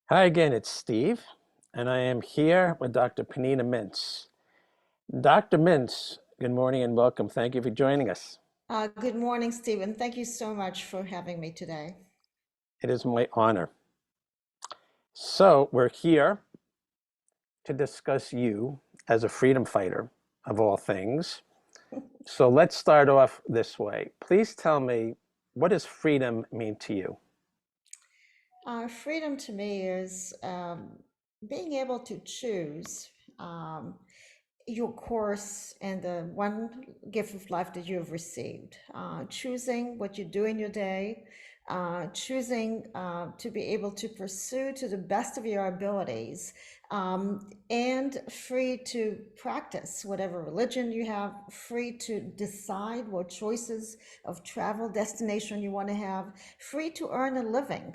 Hi again, it's Steve, and I am here with Dr. Pnina Mintz. Dr. Mintz, good morning and welcome. Thank you for joining us. Good morning, Stephen. Thank you so much for having me today. It is my honor. So, we're here to discuss you as a freedom fighter of all things. So, let's start off this way. Please tell me, what does freedom mean to you? Freedom to me is being able to choose um, your course and the one gift of life that you have received. Choosing what you do in your day, choosing to be able to pursue to the best of your abilities, and free to practice whatever religion you have, free to decide what choices of travel destination you want to have, free to earn a living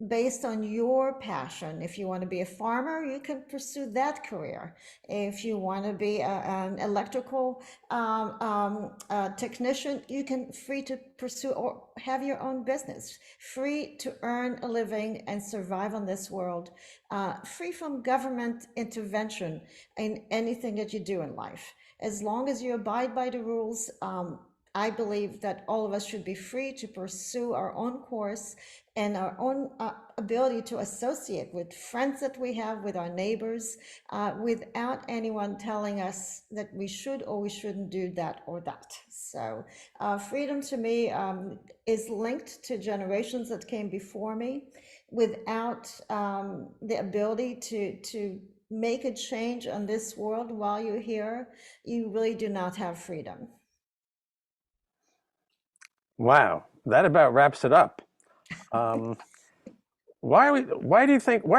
based on your passion. If you want to be a farmer, you can pursue that career. If you want to be an electrical technician, you can free to pursue or have your own business, free to earn a living and survive on this world, free from government intervention in anything that you do in life. As long as you abide by the rules, I believe that all of us should be free to pursue our own course and our own ability to associate with friends that we have, with our neighbors, without anyone telling us that we should or we shouldn't do that or that. So, freedom to me is linked to generations that came before me. Without the ability to make a change on this world while you're here, you really do not have freedom. Wow, that about wraps it up. Um, why are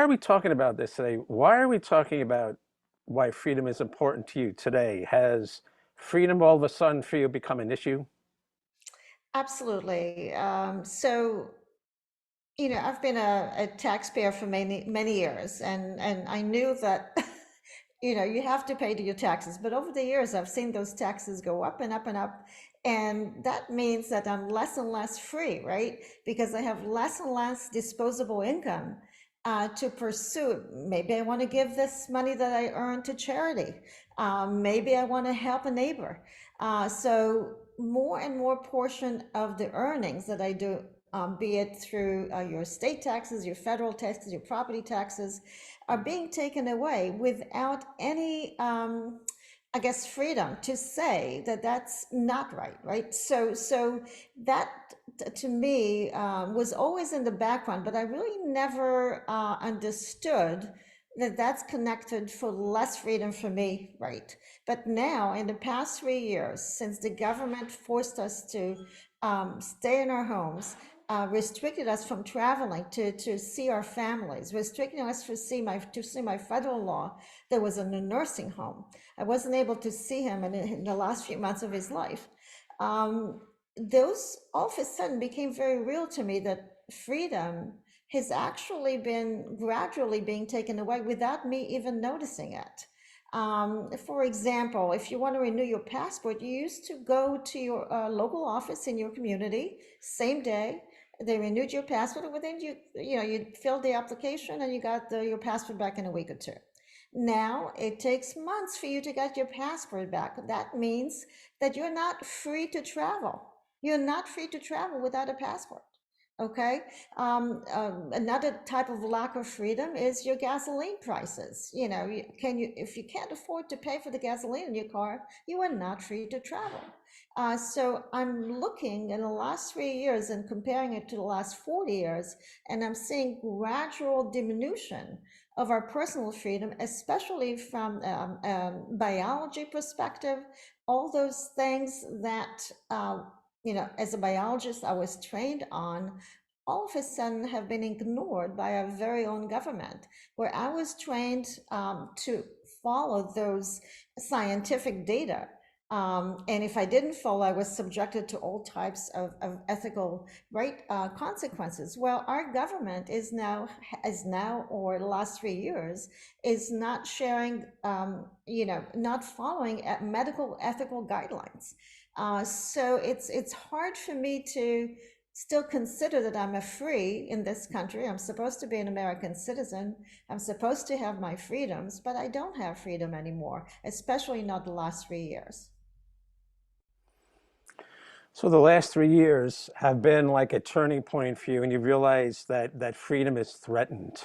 we talking about this today? Why are we talking about why freedom is important to you today? Has freedom all of a sudden for you become an issue? Absolutely. I've been a taxpayer for many years, and I knew that, you have to pay your taxes. But over the years, I've seen those taxes go up and up and up, and that means that I'm less and less free, right? Because I have less and less disposable income to pursue. Maybe I want to give this money that I earn to charity. Maybe I want to help a neighbor. So more and more portion of the earnings that I do, be it through your state taxes, your federal taxes, your property taxes, are being taken away without any, I guess, freedom to say that that's not right, right? So that to me was always in the background, but I really never understood that that's connected for less freedom for me, right? But now, in the past 3 years, since the government forced us to stay in our homes, restricted us from traveling to see our families, restricting us to see my father-in-law that was in a nursing home. I wasn't able to see him in the last few months of his life. Um, those all of a sudden became very real to me, that freedom has actually been gradually being taken away without me even noticing it. For example, if you want to renew your passport, you used to go to your local office in your community, same day. They renewed your passport, and within you filled the application and you got your passport back in a week or two. Now it takes months for you to get your passport back. That means that you're not free to travel. You're not free to travel without a passport. Okay. Another type of lack of freedom is your gasoline prices. If you can't afford to pay for the gasoline in your car, you are not free to travel. So I'm looking in the last 3 years and comparing it to the last 40 years, and I'm seeing gradual diminution of our personal freedom, especially from biology perspective. All those things that as a biologist I was trained on, all of a sudden have been ignored by our very own government, where I was trained to follow those scientific data. And if I didn't follow, I was subjected to all types of ethical, right, consequences. Well, our government is now, or the last 3 years, is not sharing, not following medical ethical guidelines. So it's hard for me still consider that I'm a free in this country. I'm supposed to be an American citizen. I'm supposed to have my freedoms, but I don't have freedom anymore, especially not the last 3 years. So the last 3 years have been like a turning point for you, and you realize that freedom is threatened.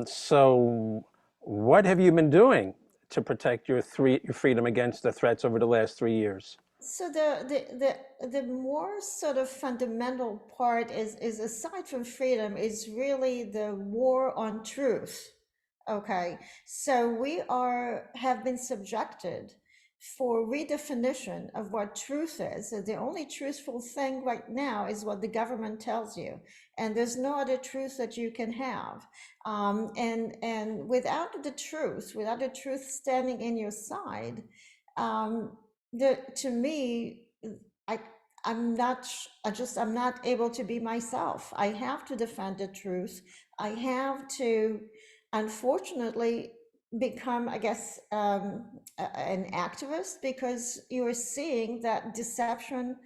So what have you been doing to protect your freedom against the threats over the last 3 years? So the more sort of fundamental part is aside from freedom is really the war on truth. Okay, so we are have been subjected for redefinition of what truth is. So the only truthful thing right now is what the government tells you, and there's no other truth that you can have. And without the truth standing in your side, um, to me, I I'm not able to be myself. I have to defend the truth. I have to, unfortunately, become, I guess, an activist, because you're seeing that deception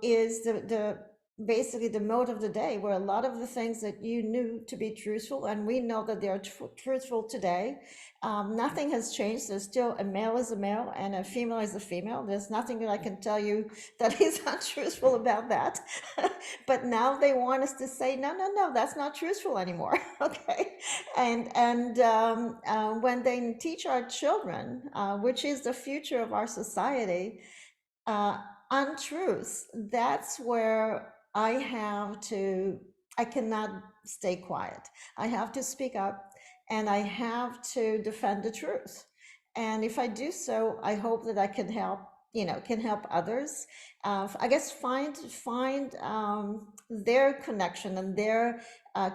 is the basically the mode of the day, where a lot of the things that you knew to be truthful, and we know that they're truthful today. Nothing has changed. There's still a male is a male and a female is a female. There's nothing that I can tell you that is untruthful about that. But now they want us to say, no, no, no, that's not truthful anymore. Okay. And when they teach our children, which is the future of our society, uh, untruths, that's where I cannot stay quiet. I have to speak up, and I have to defend the truth. And if I do so, I hope that I can help, can help others. I guess find their connection and their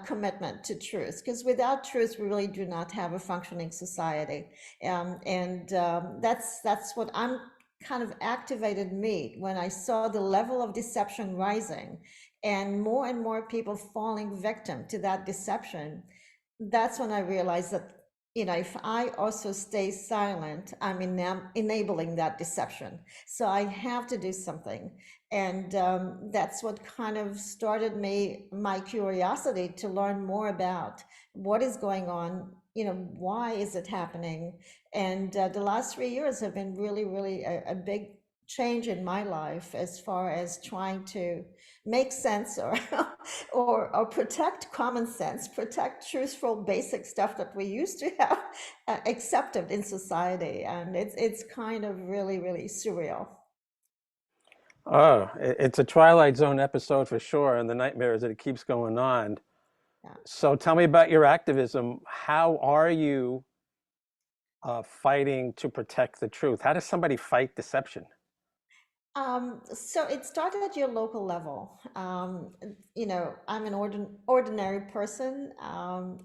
commitment to truth. Because without truth, we really do not have a functioning society. And that's what I'm kind of activated me when I saw the level of deception rising and more people falling victim to that deception. That's when I realized that, if I also stay silent, I'm enabling that deception. So I have to do something. And that's what kind of started my curiosity to learn more about what is going on, why is it happening? And the last 3 years have been really, really a big change in my life, as far as trying to make sense, or or protect common sense, protect truthful basic stuff that we used to have accepted in society. And it's kind of really, really surreal. Oh, it's a Twilight Zone episode for sure, and the nightmare is that it keeps going on. Yeah. So tell me about your activism. How are you fighting to protect the truth? How does somebody fight deception? So it started at your local level. I'm an ordinary person.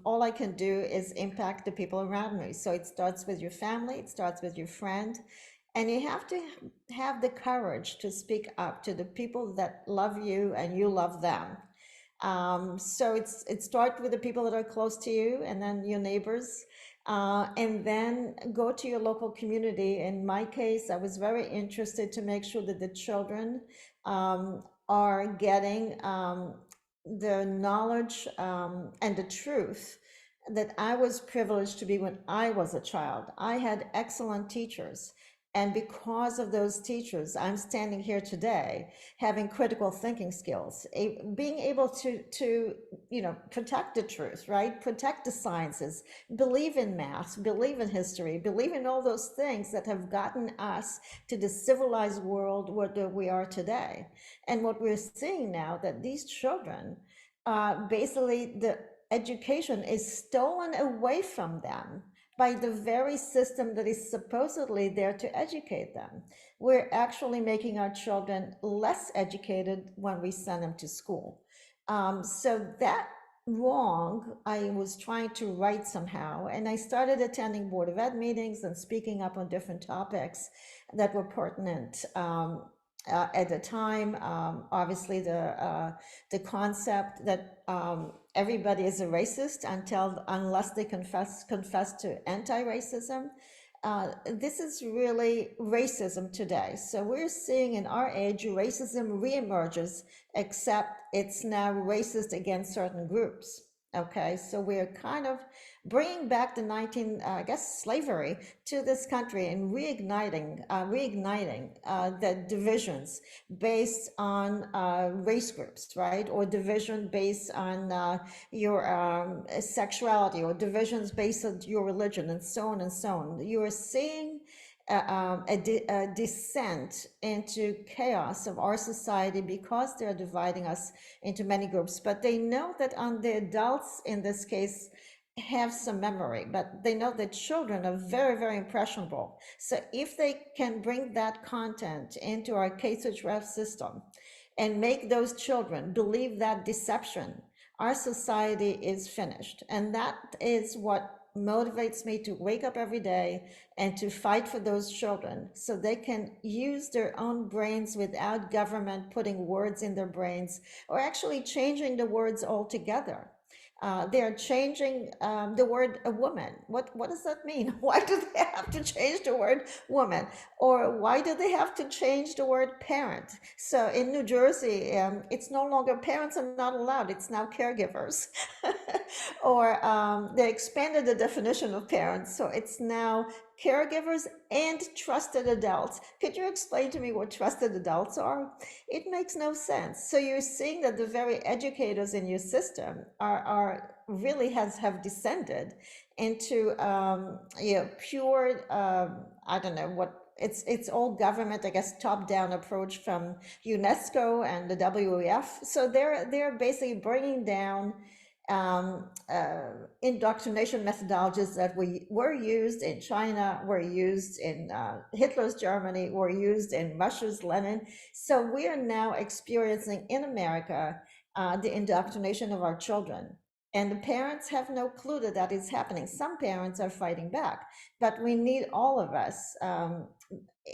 All I can do is impact the people around me. So it starts with your family, it starts with your friend, and you have to have the courage to speak up to the people that love you and you love them. So it starts with the people that are close to you, and then your neighbors, and then go to your local community. In my case, I was very interested to make sure that the children are getting the knowledge and the truth that I was privileged to be when I was a child. I had excellent teachers. And because of those teachers, I'm standing here today having critical thinking skills, being able to protect the truth, right? Protect the sciences, believe in math, believe in history, believe in all those things that have gotten us to the civilized world where we are today. And what we're seeing now, that these children, basically the education is stolen away from them by the very system that is supposedly there to educate them. We're actually making our children less educated when we send them to school. So that wrong, I was trying to right somehow, and I started attending Board of Ed meetings and speaking up on different topics that were pertinent. At the time, obviously the concept that everybody is a racist unless they confess to anti-racism. this is really racism today. So we're seeing in our age, racism reemerges, except it's now racist against certain groups. Okay, so we're kind of bringing back the 19, I guess, slavery to this country and reigniting the divisions based on race groups, right? Or division based on your sexuality, or divisions based on your religion, and so on and so on. You are seeing a descent into chaos of our society because they're dividing us into many groups. But they know that the adults in this case have some memory, but they know that children are very, very impressionable. So if they can bring that content into our K through 12 system and make those children believe that deception, our society is finished. And that is what motivates me to wake up every day and to fight for those children so they can use their own brains without government putting words in their brains or actually changing the words altogether. They're changing the word a woman. What does that mean? Why do they have to change the word woman? Or why do they have to change the word parent? So in New Jersey, it's no longer, parents are not allowed, it's now caregivers. Or they expanded the definition of parents, so it's now caregivers and trusted adults. Could you explain to me what trusted adults are? It makes no sense. So you're seeing that the very educators in your system are really have descended into pure I don't know what, it's all government, I guess, top-down approach from UNESCO and the WEF. So they're basically bringing down indoctrination methodologies that were used in China, were used in Hitler's Germany, were used in Russia's Lenin. So we are now experiencing in America the indoctrination of our children. And the parents have no clue that that is happening. Some parents are fighting back, but we need all of us,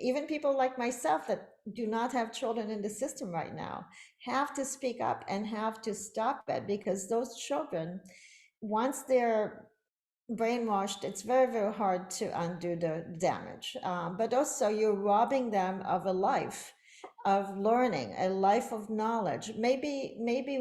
even people like myself that do not have children in the system right now, have to speak up and have to stop it, because those children, once they're brainwashed, it's very, very hard to undo the damage. But also, you're robbing them of a life of learning, a life of knowledge. Maybe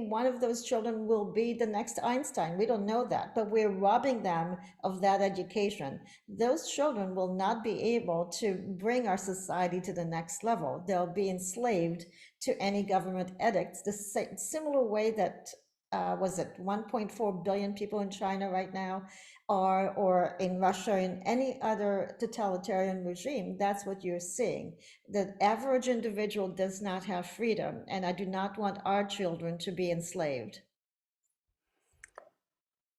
one of those children will be the next Einstein. We don't know that, but we're robbing them of that education. Those children will not be able to bring our society to the next level. They'll be enslaved to any government edicts, the similar way that was it 1.4 billion people in China right now, or in Russia, in any other totalitarian regime. That's what you're seeing. The average individual does not have freedom, and I do not want our children to be enslaved.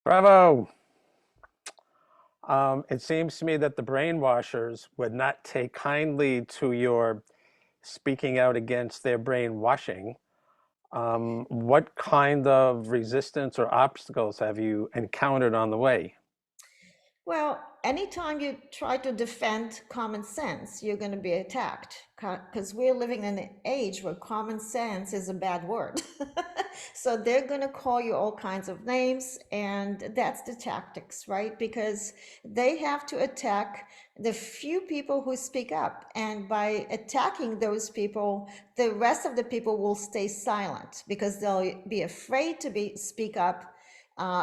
Bravo. It seems to me that the brainwashers would not take kindly to your speaking out against their brainwashing. What kind of resistance or obstacles have you encountered on the way? Well, anytime you try to defend common sense, you're going to be attacked, because we're living in an age where common sense is a bad word. So they're going to call you all kinds of names, and that's the tactics, right? Because they have to attack the few people who speak up. And by attacking those people, the rest of the people will stay silent because they'll be afraid to speak up,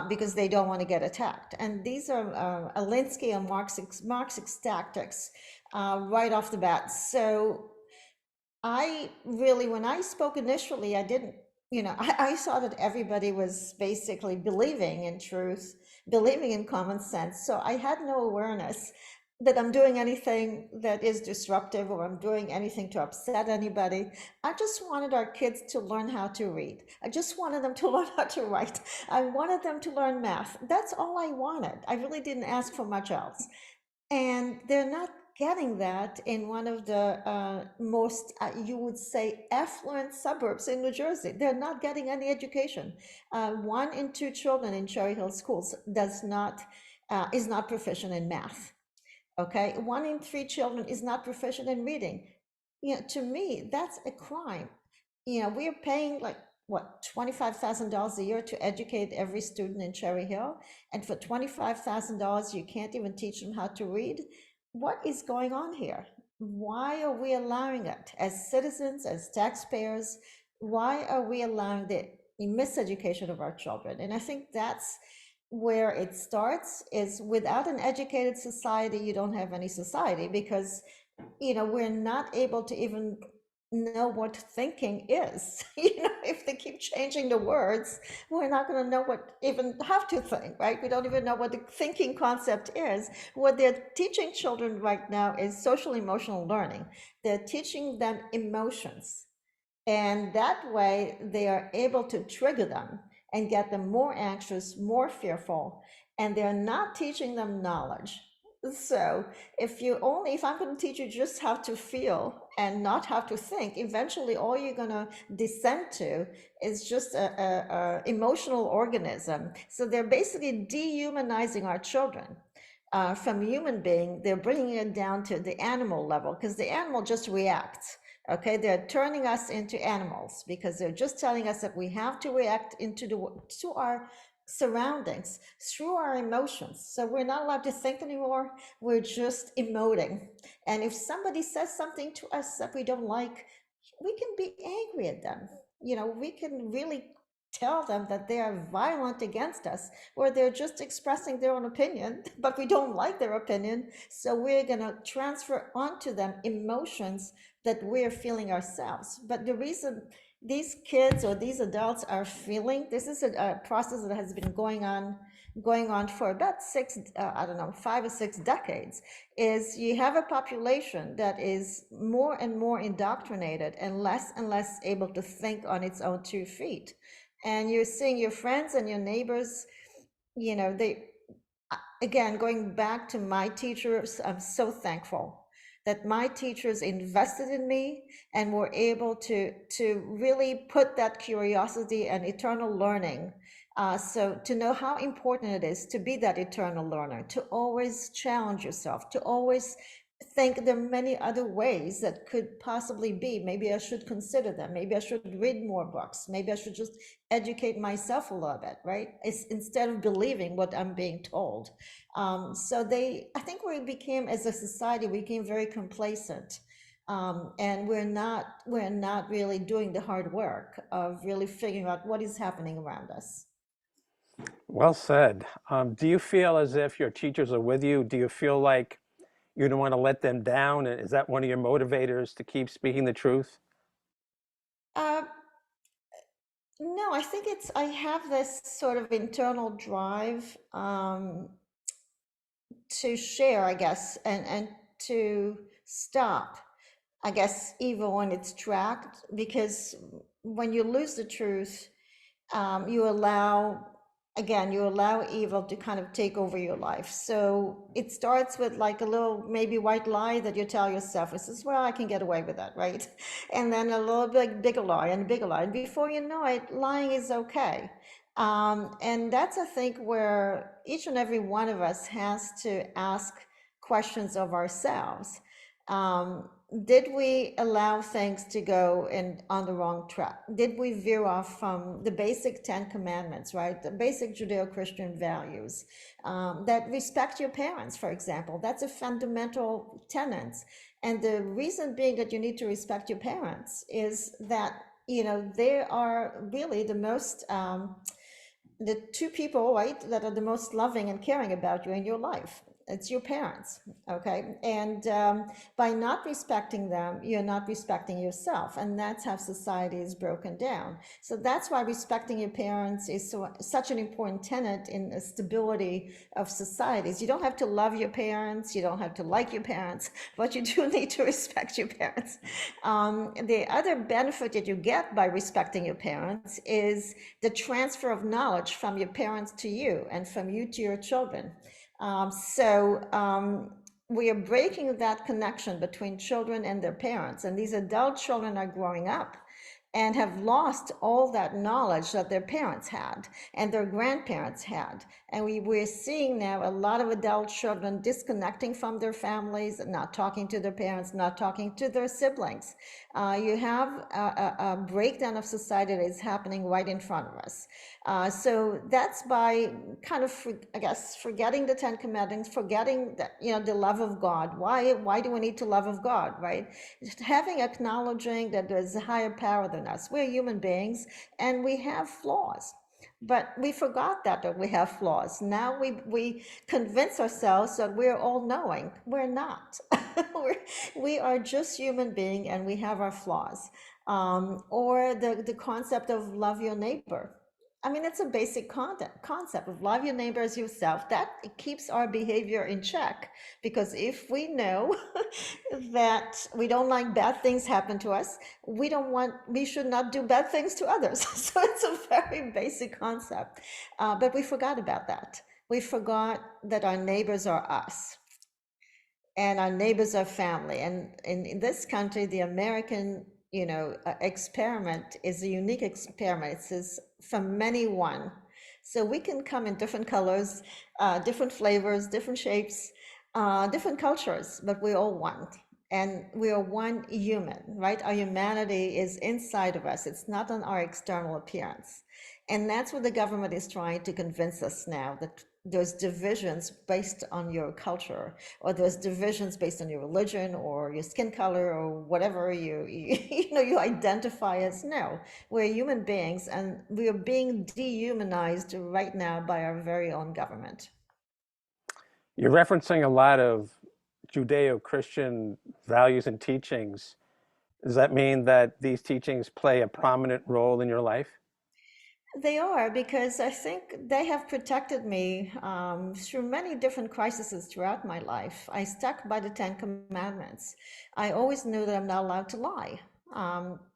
because they don't want to get attacked. And these are Alinsky and Marxist tactics right off the bat. So I really, when I spoke initially, I didn't, I saw that everybody was basically believing in truth, believing in common sense. So I had no awareness that I'm doing anything that is disruptive, or I'm doing anything to upset anybody. I just wanted our kids to learn how to read. I just wanted them to learn how to write. I wanted them to learn math. That's all I wanted. I really didn't ask for much else. And they're not getting that in one of the most, you would say, affluent suburbs in New Jersey. They're not getting any education. 1 in 2 children in Cherry Hill schools is not proficient in math. Okay, 1 in 3 children is not proficient in reading. To me, that's a crime. We're paying like what, $25,000 a year to educate every student in Cherry Hill, and for $25,000 you can't even teach them how to read. what is going on here? Why are we allowing it as citizens, as taxpayers? Why are we allowing the miseducation of our children? And I think that's where it starts, is without an educated society, you don't have any society, because we're not able to even know what thinking is. If they keep changing the words, we're not going to know what even how to think, right? We don't even know what the thinking concept is. What they're teaching children right now is social emotional learning. They're teaching them emotions, and that way they are able to trigger them and get them more anxious, more fearful, and they're not teaching them knowledge. So if I'm going to teach you just how to feel and not how to think, eventually all you're going to descend to is just a emotional organism. So they're basically dehumanizing our children. From human being, they're bringing it down to the animal level, because the animal just reacts. Okay, they're turning us into animals because they're just telling us that we have to react to our surroundings through our emotions. So we're not allowed to think anymore. We're just emoting. And if somebody says something to us that we don't like, we can be angry at them. We can really tell them that they are violent against us, or they're just expressing their own opinion, but we don't like their opinion. So we're going to transfer onto them emotions that we're feeling ourselves. But the reason these kids or these adults are feeling this is a process that has been going on for about I don't know, 5 or 6 decades, is you have a population that is more and more indoctrinated and less able to think on its own 2 feet. And you're seeing your friends and your neighbors, they, again, going back to my teachers, I'm so thankful that my teachers invested in me and were able to really put that curiosity and eternal learning. So to know how important it is to be that eternal learner, to always challenge yourself, to always think there are many other ways that could possibly be. Maybe I should consider them. Maybe I should read more books. Maybe I should just educate myself a little bit, right? Instead of believing what I'm being told. I think we became, as a society, we became very complacent. And we're not really doing the hard work of really figuring out what is happening around us. Well said. Do you feel as if your teachers are with you? Do you feel like you don't want to let them down? And is that one of your motivators to keep speaking the truth? Uh, no, I think I have this sort of internal drive, to share, I guess, and to stop, I guess, evil when it's tracked, because when you lose the truth, you allow, again, you allow evil to kind of take over your life. So it starts with like a little maybe white lie that you tell yourself. It says, well, I can get away with that, right? And then a little bit bigger lie and a bigger lie. And before you know it, lying is okay. And that's, I think, where each and every one of us has to ask questions of ourselves. Um, did we allow things to go on the wrong track? Did we veer off from the basic 10 Commandments, right? The basic Judeo-Christian values, that respect your parents, for example. That's a fundamental tenet. And the reason being that you need to respect your parents is that, they are really the two people, right, that are the most loving and caring about you in your life. It's your parents, okay? And by not respecting them, you're not respecting yourself. And that's how society is broken down. So that's why respecting your parents is such an important tenet in the stability of societies. You don't have to love your parents, you don't have to like your parents, but you do need to respect your parents. The other benefit that you get by respecting your parents is the transfer of knowledge from your parents to you and from you to your children. We are breaking that connection between children and their parents, and these adult children are growing up and have lost all that knowledge that their parents had and their grandparents had. And we're seeing now a lot of adult children disconnecting from their families, not talking to their parents, not talking to their siblings. You have a breakdown of society that is happening right in front of us. So that's by kind of, I guess, forgetting the Ten Commandments, forgetting that, the love of God. Why do we need to love of God, right? Having, acknowledging that there's a higher power than us. We're human beings and we have flaws. But we forgot that we have flaws. Now we convince ourselves that we're all knowing. We're not. We are just human beings and we have our flaws. Or the concept of love your neighbor. I mean, it's a basic concept of love your neighbor as yourself. That it keeps our behavior in check, because if we know that we don't like bad things happen to us, we should not do bad things to others. So it's a very basic concept, but we forgot about that. We forgot that our neighbors are us and our neighbors are family. And in this country, the American, experiment is a unique experiment. It says from many one. So we can come in different colors, different flavors, different shapes, different cultures, but we're all one. And we are one human, right? Our humanity is inside of us. It's not on our external appearance. And that's what the government is trying to convince us now, that there's divisions based on your culture, or there's divisions based on your religion or your skin color or whatever you identify as. No, we're human beings and we are being dehumanized right now by our very own government. You're referencing a lot of Judeo-Christian values and teachings. Does that mean that these teachings play a prominent role in your life? They are, because I think they have protected me through many different crises throughout my life. I stuck by the Ten Commandments. I always knew that I'm not allowed to lie.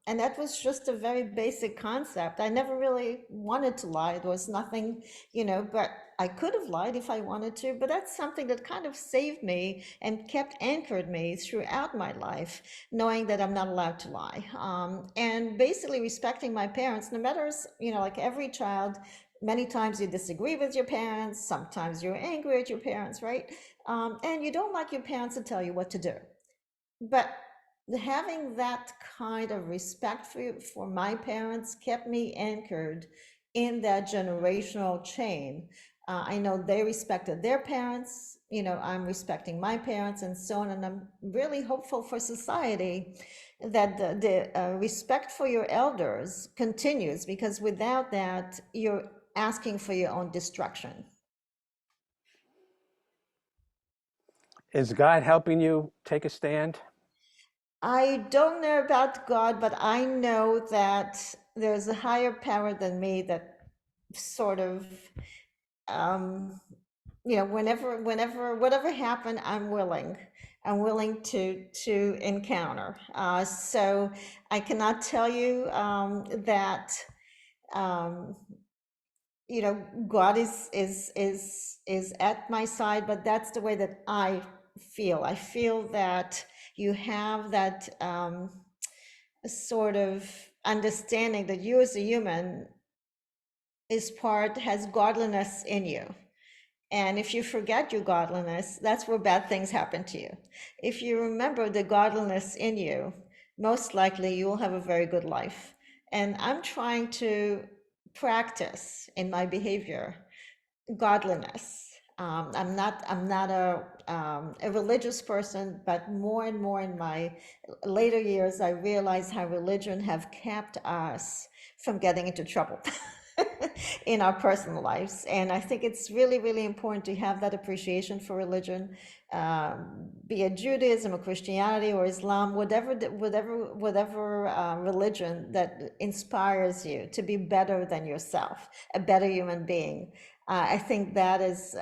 And that was just a very basic concept. I never really wanted to lie. There was nothing, but I could have lied if I wanted to, but that's something that kind of saved me and kept anchored me throughout my life, knowing that I'm not allowed to lie. And basically respecting my parents, no matter, like every child, many times you disagree with your parents, sometimes you're angry at your parents, right? And you don't like your parents to tell you what to do. But having that kind of respect for my parents kept me anchored in that generational chain. I know they respected their parents, I'm respecting my parents, and so on. And I'm really hopeful for society that the respect for your elders continues, because without that, you're asking for your own destruction. Is God helping you take a stand? I don't know about God, but I know that there's a higher power than me that sort of, um, whatever happened, I'm willing. I'm willing to encounter. So I cannot tell you that um, God is at my side, but that's the way that I feel. I feel that you have that sort of understanding that you as a human has godliness in you. And if you forget your godliness, that's where bad things happen to you. If you remember the godliness in you, most likely you will have a very good life. And I'm trying to practice in my behavior godliness. I'm not a religious person, but more and more in my later years, I realize how religion have kept us from getting into trouble in our personal lives. And I think it's really, really important to have that appreciation for religion, be it Judaism or Christianity or Islam, whatever religion that inspires you to be better than yourself, a better human being. I think that is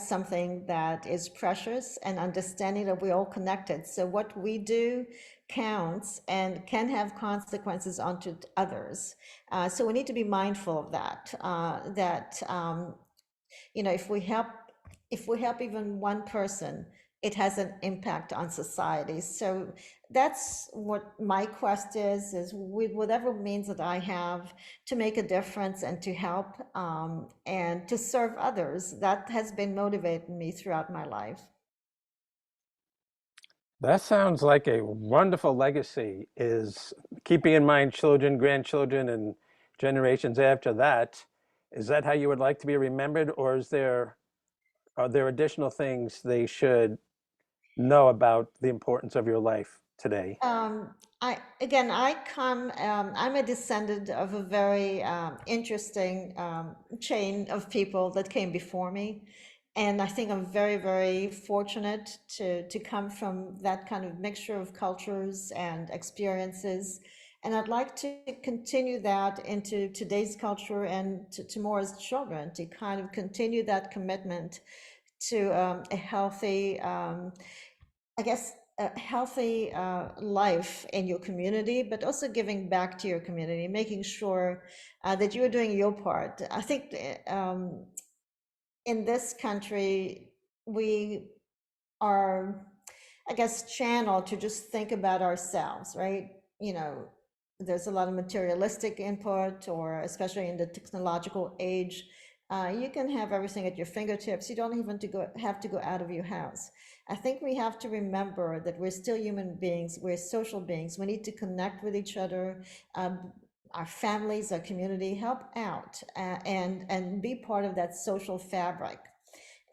something that is precious, and understanding that we're all connected. So what we do counts and can have consequences onto others. So we need to be mindful of that. If we help even one person, it has an impact on society. So that's what my quest is with whatever means that I have to make a difference and to help and to serve others. That has been motivating me throughout my life. That sounds like a wonderful legacy, is keeping in mind children, grandchildren, and generations after that. Is that how you would like to be remembered, or are there additional things they should know about the importance of your life today? I'm a descendant of a very interesting chain of people that came before me. And I think I'm very, very fortunate to come from that kind of mixture of cultures and experiences. And I'd like to continue that into today's culture and to tomorrow's children, to kind of continue that commitment to a healthy I guess, a healthy life in your community, but also giving back to your community, making sure that you're doing your part. I think in this country, we are, I guess, channeled to just think about ourselves, right? You know, there's a lot of materialistic input, or especially in the technological age, you can have everything at your fingertips. You don't even have to go out of your house. I think we have to remember that we're still human beings. We're social beings. We need to connect with each other. Our families, our community, help out and be part of that social fabric.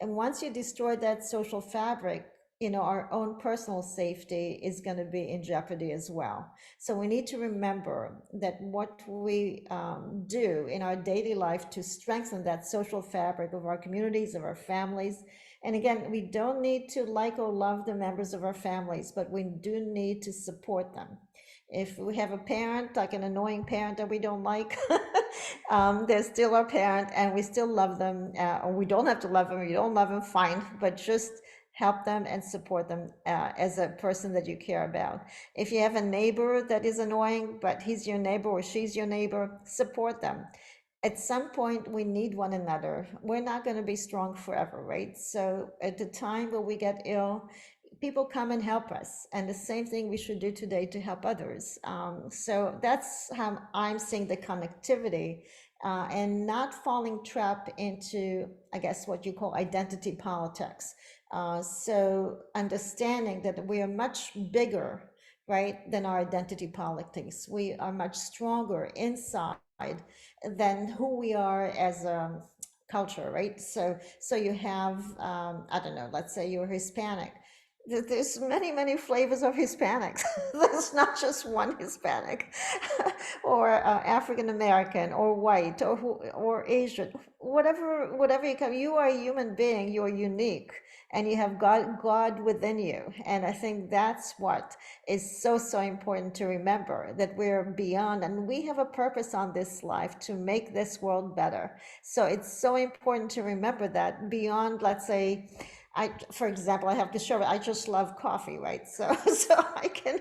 And once you destroy that social fabric, our own personal safety is going to be in jeopardy as well. So we need to remember that what we do in our daily life to strengthen that social fabric of our communities, of our families. And again, we don't need to like or love the members of our families, but we do need to support them. If we have a parent, like an annoying parent that we don't like, they're still our parent and we still love them. Or we don't have to love them, you don't love them, fine, but just help them and support them as a person that you care about. If you have a neighbor that is annoying, but he's your neighbor or she's your neighbor, support them. At some point, we need one another. We're not going to be strong forever, right? So at the time where we get ill, people come and help us. And the same thing we should do today to help others. So that's how I'm seeing the connectivity and not falling trap into, I guess, what you call identity politics. So understanding that we are much bigger, right, than our identity politics. We are much stronger inside than who we are as a culture, right? So you have, I don't know, let's say you're Hispanic. There's many, many flavors of Hispanics. There's not just one Hispanic, or African American, or white, or Asian, whatever you come. You are a human being. You are unique, and you have God within you. And I think that's what is so important to remember, that we're beyond, and we have a purpose on this life to make this world better. So it's so important to remember that beyond, let's say, for example, I have to show it. I just love coffee, right? So, so I can,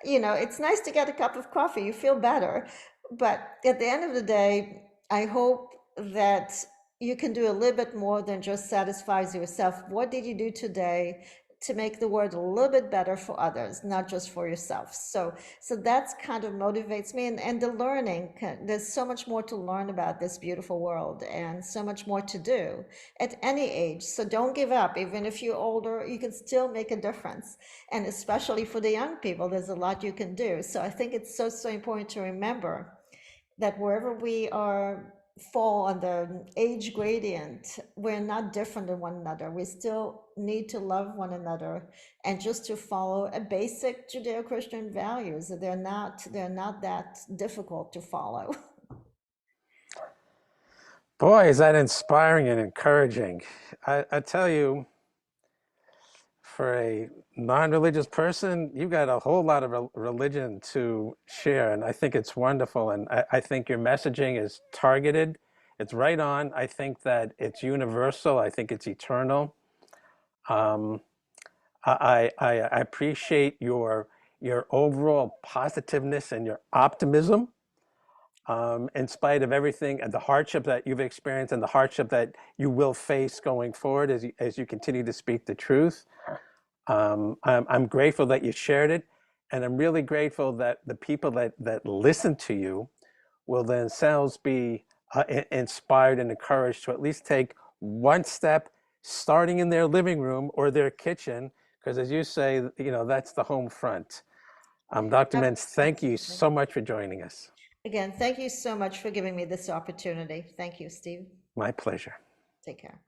it's nice to get a cup of coffee. You feel better. But at the end of the day, I hope that you can do a little bit more than just satisfies yourself. What did you do today to make the world a little bit better for others, not just for yourself? So that's kind of motivates me, and the learning. There's so much more to learn about this beautiful world, and so much more to do at any age. So don't give up. Even if you're older, you can still make a difference. And especially for the young people, there's a lot you can do. So I think it's so important to remember that wherever we are fall on the age gradient, we're not different than one another. We still need to love one another, and just to follow a basic Judeo-Christian values. They're not that difficult to follow. Boy, is that inspiring and encouraging. I tell you, for a non-religious person, you've got a whole lot of religion to share, and I think it's wonderful. And I think your messaging is targeted. It's right on. I think that it's universal. I think it's eternal. Um, I appreciate your overall positiveness and your optimism, in spite of everything and the hardship that you've experienced and the hardship that you will face going forward as you continue to speak the truth. I'm grateful that you shared it, and I'm really grateful that the people that listen to you will themselves be inspired and encouraged to at least take one step, starting in their living room or their kitchen, because as you say, that's the home front. Dr. Mintz, thank you Absolutely. so much for joining us. Again, thank you so much for giving me this opportunity. Thank you, Steve. My pleasure. Take care.